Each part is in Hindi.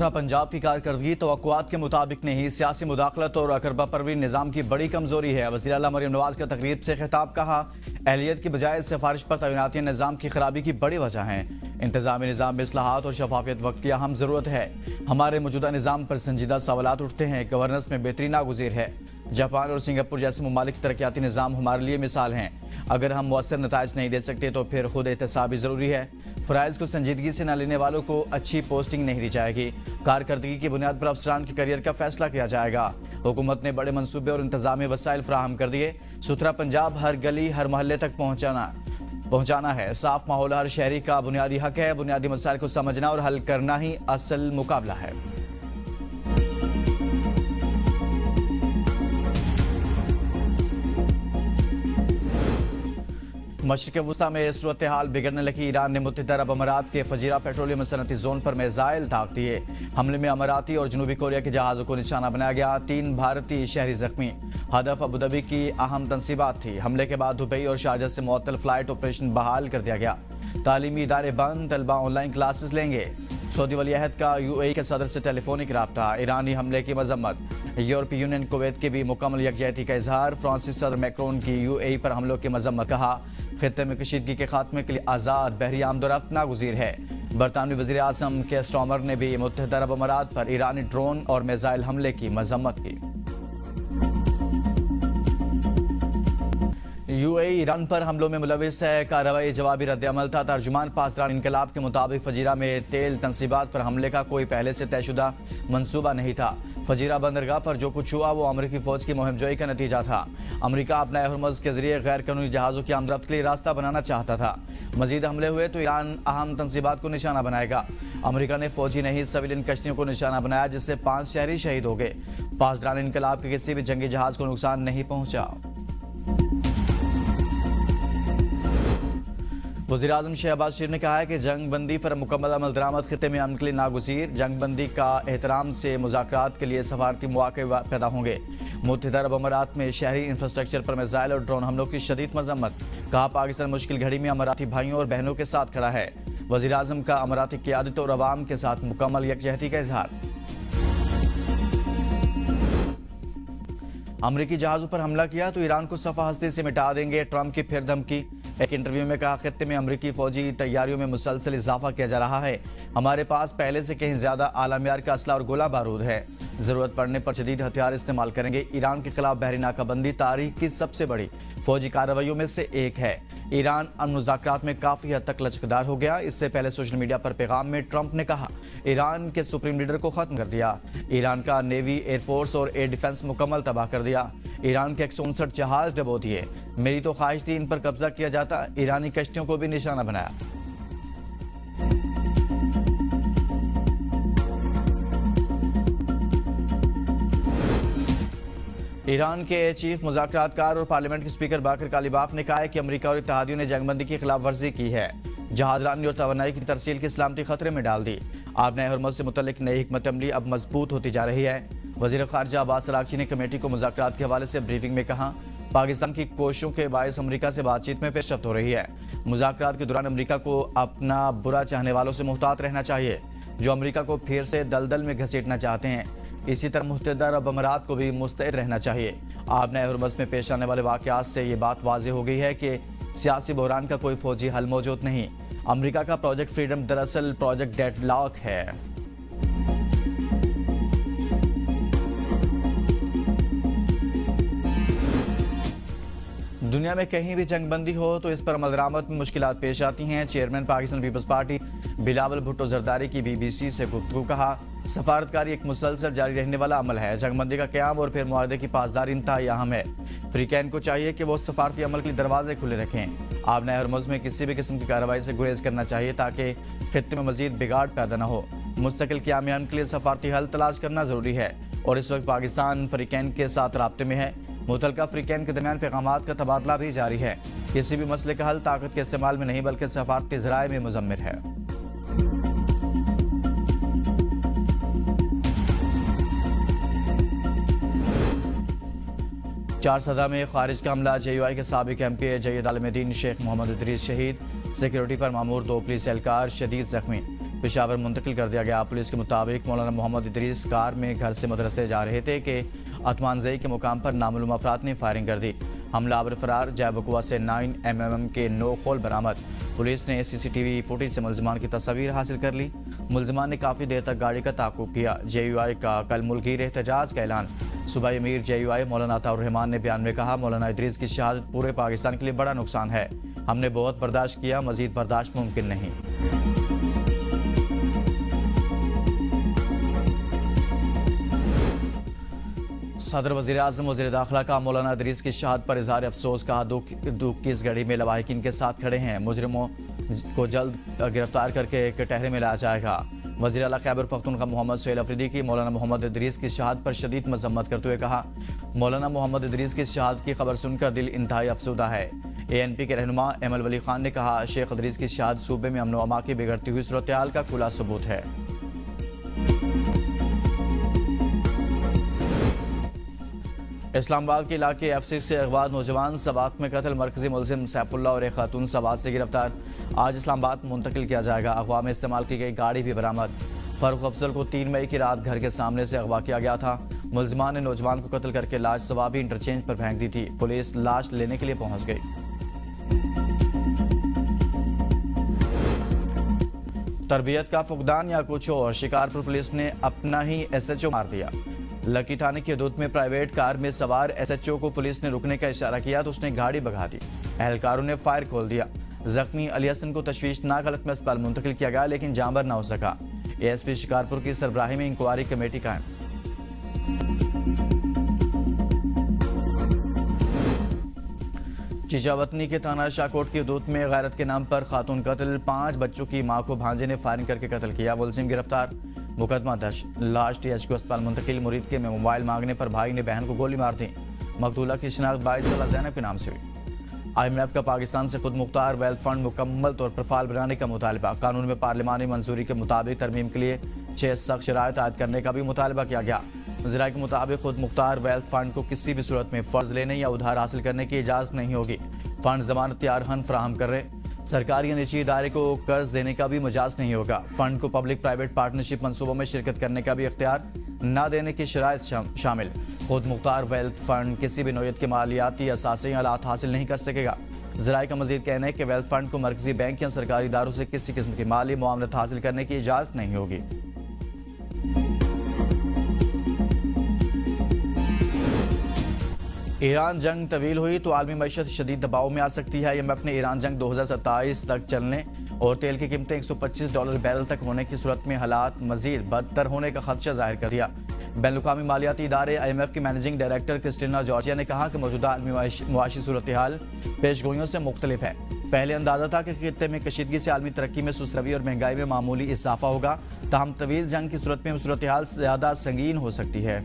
सुथरा पंजाब की कारकर्दगी तवक्कुआत के मुताबिक नहीं, सियासी मुदाखलत और अकरबा परवीन निज़ाम की बड़ी कमजोरी है। वज़ीर आला मरियम नवाज का तकरीब से खिताब, कहा अहलियत की बजाय सिफारिश पर तैनाती निज़ाम की खराबी की बड़ी वजह है। इंतजामी निज़ाम में इस्लाहात और शफाफियत वक्त की अहम ज़रूरत है। हमारे मौजूदा निज़ाम पर संजीदा सवालात उठते हैं। गवर्नेंस में बेहतरी नागुज़ीर है। जापान और सिंगापुर जैसे ममालिक तरक्याती निज़ाम हमारे लिए मिसाल हैं। अगर हम मौसर नताइज नहीं दे सकते तो फिर खुद एहतसाबी ज़रूरी है। फ़राइज़ को संजीदगी से न लेने वालों को अच्छी पोस्टिंग नहीं दी जाएगी। कारकर्दगी की बुनियाद पर अफसरान के करियर का फैसला किया जाएगा। हुकूमत ने बड़े मनसूबे और इंतजामी वसाइल फराहम कर दिए। सुथरा पंजाब हर गली हर मोहल्ले तक पहुँचाना है। साफ माहौल हर शहरी का बुनियादी हक है। बुनियादी मसाइल को समझना और हल करना ही असल मुकाबला है। मशरिक़ वुस्ता में सूरत हाल बिगड़ने लगी। ईरान ने मुत्तहिदा अरब अमारात के फजीरा पेट्रोलियम सनती जोन पर मिसाइल दाग दिए। हमले में अमाराती और जनूबी कोरिया के जहाज़ों को निशाना बनाया गया। 3 भारतीय शहरी जख्मी। हदफ अबूधाबी की अहम तनसीबात थी। हमले के बाद दुबई और शारजा से मुअत्तल फ्लाइट ऑपरेशन बहाल कर दिया गया। तालीमी इदारे बंद, तलबा ऑनलाइन क्लासेस लेंगे। सऊदी वलीअहद का यूएई के सदर से टेलीफोनिक राब्ता। ईरानी हमले की मजम्मत। यूरोपीय यूनियन कुवैत की भी मुकम्मल यकजहती का इजहार। फ्रांसीसी सदर मैक्रोन की यूएई पर हमलों की मजम्मत। कहा खित्ते में कशीदगी के खात्मे के लिए आज़ाद बहरी आमदोरफ्त नागुज़ीर है। बरतानवी वज़ीर आज़म के स्टॉमर ने भी मुत्तहिदा अरब अमारात पर ईरानी ड्रोन और मिसाइल हमले की मजम्मत की। यूएई ईरान पर हमलों में मुलविस है। कार्रवाई जवाबी रद्द-ए-अमल था। तर्जुमान पासदार इनकलाब के मुताबिक फजीरा में तेल तनसीबात पर हमले का कोई पहले से तयशुदा मंसूबा नहीं था। फजीरा बंदरगाह पर जो कुछ हुआ वो अमरीकी फौज की मुहिमजोई का नतीजा था। अमरीका अपना हरमुज़ के जरिए गैर कानूनी जहाज़ों की आमदरफ्त के लिए रास्ता बनाना चाहता था। मजीद हमले हुए तो ईरान अहम तनसीबात को निशाना बनाएगा। अमरीका ने फौजी नहीं सिविलियन कश्तियों को निशाना बनाया, जिससे 5 शहरी शहीद हो गए। पासदार इनकलाब के किसी भी जंगी जहाज़ को नुकसान नहीं पहुंचा। वज़ीर आज़म शहबाज शरीफ ने कहा है कि जंग बंदी पर मुकम्मल अमल दरामद खित्ते में अमन के लिए नागुज़ीर। जंग बंदी का एहतराम से मुज़ाकरात के लिए सफारती मौक़े पैदा होंगे। मुत्तहिदा अरब अमारात में शहरी इंफ्रास्ट्रक्चर पर मिसाइल और ड्रोन हमलों की शदीद मजम्मत। कहा पाकिस्तान मुश्किल घड़ी में अमाराती भाइयों और बहनों के साथ खड़ा है। वज़ीर आज़म का अमाराती क़यादत और अवाम के साथ मुकम्मल यकजहती का इजहार। अमरीकी जहाज़ों पर हमला किया तो ईरान को सफ़ा हस्ती से मिटा देंगे। ट्रंप की फिर धमकी। एक इंटरव्यू में कहा खित्ते में अमरीकी फौजी तैयारियों में मुसलसल इजाफा किया जा रहा है। हमारे पास पहले से कहीं ज्यादा आला मियार का असला और गोला बारूद है। जरूरत पड़ने पर शदीद हथियार इस्तेमाल करेंगे। ईरान के खिलाफ बहरी नाकाबंदी तारीख की सबसे बड़ी फौजी कार्रवाइयों में से एक है। ईरान मुज़ाकरात में काफी हद तक लचकदार हो गया। इससे पहले सोशल मीडिया पर पैगाम में ट्रंप ने कहा ईरान के सुप्रीम लीडर को खत्म कर दिया। ईरान का नेवी, एयरफोर्स और एयर डिफेंस मुकम्मल तबाह कर दिया। ईरान के 159 जहाज डबो दिए। मेरी तो ख्वाहिश थी इन पर कब्जा किया जाता। ईरानी कश्तियों को भी निशाना बनाया। ईरान के चीफ मुज़ाकरातकार और पार्लियामेंट के स्पीकर बाकर कालिबाफ ने कहा है कि अमेरिका और इत्तेहादियों ने जंगबंदी की खिलाफ वर्जी की है। जहाजरानी और तवानाई की तरसील की सलामती खतरे में डाल दी। आबनाए हरमुज़ से मुतल्लिक नई हिकमत अमली अब मजबूत होती जा रही है। वज़ीर ख़ारिजा अब्बास अराग़ची ने कमेटी को मुज़ाकरात के हवाले से ब्रीफिंग में कहा पाकिस्तान की कोशिशों के बायस अमेरिका से बातचीत में पेशरफ्त हो रही है। मुज़ाकरात के दौरान अमेरिका को अपना बुरा चाहने वालों से मुहतात रहना चाहिए जो अमेरिका को फिर से दलदल में घसीटना चाहते हैं। इसी तरह मुत्तहिदा अरब अमारात को भी मुस्तैद रहना चाहिए। आबनाए हरमुज़ में पेश आने वाले वाक़यात से ये बात वाज़ेह हो गई है कि सियासी बहरान का कोई फौजी हल मौजूद नहीं। अमेरिका का प्रोजेक्ट फ्रीडम दरअसल प्रोजेक्ट डेडलॉक है। दुनिया में कहीं भी जंगबंदी हो तो इस पर अमल दरामद में मुश्किलात पेश आती हैं। चेयरमैन पाकिस्तान पीपल्स पार्टी बिलावल भुट्टो जरदारी की बीबीसी से गुफ्तगू। कहा सफारतकारी एक मुसलसल जारी रहने वाला अमल है। जंगबंदी का क़याम और फिर मुआहदे की पासदारी इंतहाई अहम है। अफ्रीकैन को चाहिए कि वो सफारती अमल के लिए दरवाजे खुले रखें। आबनाए हरमुज़ में किसी भी किस्म की कार्रवाई से गुरेज करना चाहिए ताकि खित्ते में मजीद बिगाड़ पैदा न हो। मुस्तकिल क़याम के लिए सफारती हल तलाश करना ज़रूरी है और इस वक्त पाकिस्तान अफ्रीकैन के साथ राब्ते में है। मुतल्लिका अफ्रीकैन के दरमियान पैगामात का तबादला भी जारी है। किसी भी मसले का हल ताकत के इस्तेमाल में नहीं बल्कि सफारती ज़राए में मुज़म्मिर है। चारसदा में खारिज का हमला। JUI के साबिक MP जयद आलमदीन शेख मोहम्मद इदरीस शहीद। सिक्योरिटी पर मामूर 2 पुलिस एहलकार शदीद जख्मी। पेशावर मुंतकिल कर दिया गया। पुलिस के मुताबिक मौलाना मोहम्मद इदरीस कार में घर से मदरसे जा रहे थे कि अतमानजई के मुकाम पर नामालूम अफराद ने फायरिंग कर दी। हमलावर फरार। जैबकुआ से 9mm के 9 खोल बरामद। पुलिस ने CCTV फुटेज से मुलजमान की तस्वीर हासिल कर ली। मुलजमान ने काफ़ी देर तक गाड़ी का ताक़ुब किया। JUI का कल मुल्की एहतजाज का ऐलान। सूबाई अमीर JUI मौलाना अताउर रहमान ने बयान में कहा, मौलाना इदरीस की शहादत पूरे पाकिस्तान के लिए बड़ा नुकसान है। हमने बहुत बर्दाश्त किया, मजीद बर्दाश्त मुमकिन नहीं। सदर वज़ीर आज़म वज़ीर दाखिला का मौलाना इदरीस की शहादत पर इज़हार अफसोस। कहा, दुख की इस घड़ी में लवाहिकीन के साथ खड़े हैं। मुजरिमों को जल्द गिरफ्तार करके कटहरे में लाया जाएगा। वज़ीर आला खैबर पख्तूनख्वा मोहम्मद सुहेल अफरीदी की मौलाना मोहम्मद इदरीस की शहादत पर शदीद मजम्मत करते हुए कहा, मौलाना मोहम्मद इदरीस की शहादत की खबर सुनकर दिल इंतहाई अफसुदा है। ANP के रहनुमा एमल वली खान ने कहा, शेख इदरीस की शहादत सूबे में अमन व अमा की बिगड़ती हुई सूरत हाल का खुला सबूत है। इस्लामाबाद के इलाके F6 से अगवा नौजवान सवात में कत्ल। मरकजी मुलजिम सैफुल्ला और एक खातून सवात से गिरफ्तार। आज इस्लामाबाद मुंतकिल किया जाएगा। अगवा में इस्तेमाल की गई गाड़ी भी बरामद। फारूक अफजल को 3 मई की रात घर के सामने से अगवा किया गया था। मुलजमान ने नौजवान को कत्ल करके लाश सवाबी इंटरचेंज पर फेंक दी थी। पुलिस लाश लेने के लिए पहुंच गई। तरबियत का फुकदान या कुछ और, शिकारपुर पुलिस ने अपना ही SHO मार दिया। लकी थाने की हदूद में प्राइवेट कार में सवार SHO को पुलिस ने रुकने का इशारा किया तो उसने गाड़ी भगा दी। एहलकारों ने फायर खोल दिया। जख्मी अली हसन को तशवीशनाक हालत में अस्पताल मुंतकिल किया गया, लेकिन जांबर न हो सका। ASP शिकारपुर की सरबराही में इंक्वायरी कमेटी कायम। चीचावतनी के थाना शाहकोट की हदूद में गैरत के नाम पर खातून कत्ल। 5 बच्चों की मां को भांजे ने फायरिंग करके कत्ल किया। मुलजिम गिरफ्तार। मुकदमा दर्ज। लाश THQ अस्पताल मुंतकिल। मुरीद के में मोबाइल मांगने पर भाई ने बहन को गोली मार दी। मकतूला की शिनाख्त 22 साला ज़ैनब के नाम से हुई। IMF का पाकिस्तान से खुद मुख्तार वेल्थ फंड मुकम्मल तौर पर फाल बनाने का मुतालबा। कानून में पार्लिमानी मंजूरी के मुताबिक तरमीम के लिए 6 सख्त शराइत आयद करने का भी मुतालबा किया गया। ज़राए के मुताबिक खुद मुख्तार वेल्थ फंड को किसी भी सूरत में फ़र्ज लेने या उधार हासिल करने की इजाज़त नहीं होगी। फंड जमानत यारहन फराहम कर रहे। सरकारी या निजी इदारे को कर्ज देने का भी मजाज नहीं होगा। फंड को पब्लिक प्राइवेट पार्टनरशिप मंसूबों में शिरकत करने का भी इख्तियार न देने की शराइत शामिल। खुद मुख्तार वेल्थ फंड किसी भी नौयत के मालियाती असासे या आलात हासिल नहीं कर सकेगा। ज़राए का मजीद कहना है कि वेल्थ फंड को मरकजी बैंक या सरकारी इदारों से किसी किस्म की माली मुआवनत हासिल करने की इजाज़त नहीं होगी। ईरान जंग तवील हुई तो आलमी मईशत शदीद दबाव में आ सकती है। IMF ने ईरान जंग 2027 तक चलने और तेल की कीमतें $125 बैरल तक होने की सूरत में हालात मजीद बदतर होने का खदशा जाहिर कर दिया। बैनुल-अक़वामी मालियाती इदारे IMF की मैनेजिंग डायरेक्टर क्रिस्टिना जॉर्जिया ने कहा कि मौजूदा आलमी मुआशी सूरत हाल पेशगोइयों से मुख्तलिफ है। पहले अंदाजा था कि खित्ते में कशीदगी से आलमी तरक्की में सुसरवी और महंगाई में मामूली इजाफा होगा, ताहम तवील जंग की सूरत में सूरत हाल ज़्यादा संगीन हो सकती है।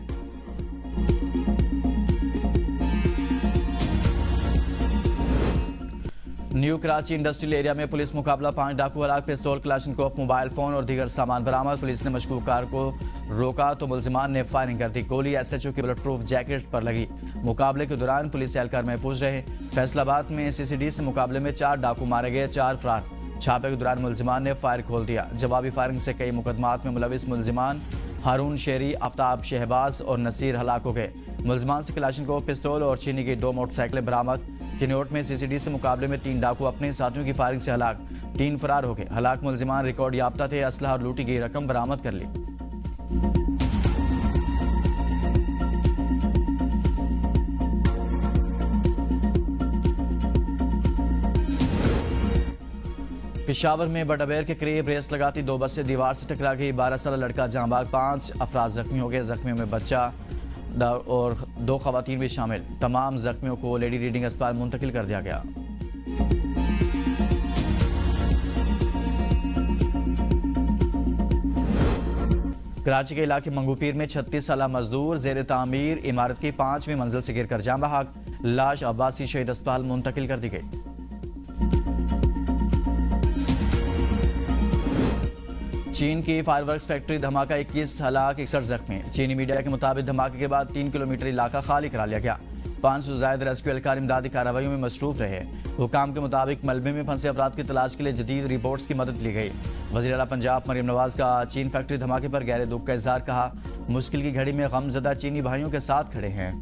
न्यू कराची इंडस्ट्रियल एरिया में पुलिस मुकाबला। 5 डाकू हलाक। पिस्तौल, क्लाशनकोफ, मोबाइल फोन और दीगर सामान बरामद। पुलिस ने मशकूक कार को रोका तो मुलजिमान ने फायरिंग कर दी। गोली SHO की बुलेट प्रूफ जैकेट पर लगी। मुकाबले के दौरान पुलिस एहलकार महफूज रहे। फैसलाबाद में CCD से मुकाबले में 4 डाकू मारे गए, 4 फरार। छापे के दौरान मुलजिमान ने फायर खोल दिया। जवाबी फायरिंग से कई मुकदमात में मुलविस मुलजिमान हारून शेरी, आफ्ताब शहबाज और नसीर हलाक हो गए। मुलजिमान से क्लाशनकोफ, पिस्तौल और छीनी गई 2 मोटरसाइकिलें बरामद। चिन्नौट में CCD से मुकाबले में 3 डाकू अपने साथियों की फायरिंग से हलाक, 3 फरार हो गए। हलाक मुलजिमान रिकॉर्ड याफ्ता थे। असलहा और लूटी गई रकम बरामद कर ली। पेशावर में बटाबेर के करीब रेस लगाती 2 बसें दीवार से टकरा गई। 12 साल लड़का जहांबाग। 5 अफराद जख्मी हो गए। जख्मियों में बच्चा और 2 खवातीन भी शामिल। तमाम जख्मियों को लेडी रीडिंग अस्पताल मुंतकिल कर दिया गया। कराची के इलाके मंगूपीर में 36 साला मजदूर जेर तामीर इमारत की 5वीं मंजिल से गिरकर जान बहक। लाश अब्बासी शहीद अस्पताल मुंतकिल कर दी गई। चीन की फायरवर्क्स फैक्ट्री धमाका, 21 हलाक 61 जख्मी। चीनी मीडिया के मुताबिक धमाके के बाद 3 किलोमीटर इलाका खाली करा लिया गया। 500 से ज्यादा रेस्क्यू एहलकार इमदादी कार्रवाइयों में मसरूफ रहे। हुकाम के मुताबिक मलबे में फंसे अफराद की तलाश के लिए जदीद रिपोर्ट्स की मदद ली गई। वज़ीर आला पंजाब मरियम नवाज का चीन फैक्ट्री धमाके पर गहरे दुख का इजहार, कहा मुश्किल की घड़ी में गमज़दा चीनी भाइयों के साथ खड़े हैं।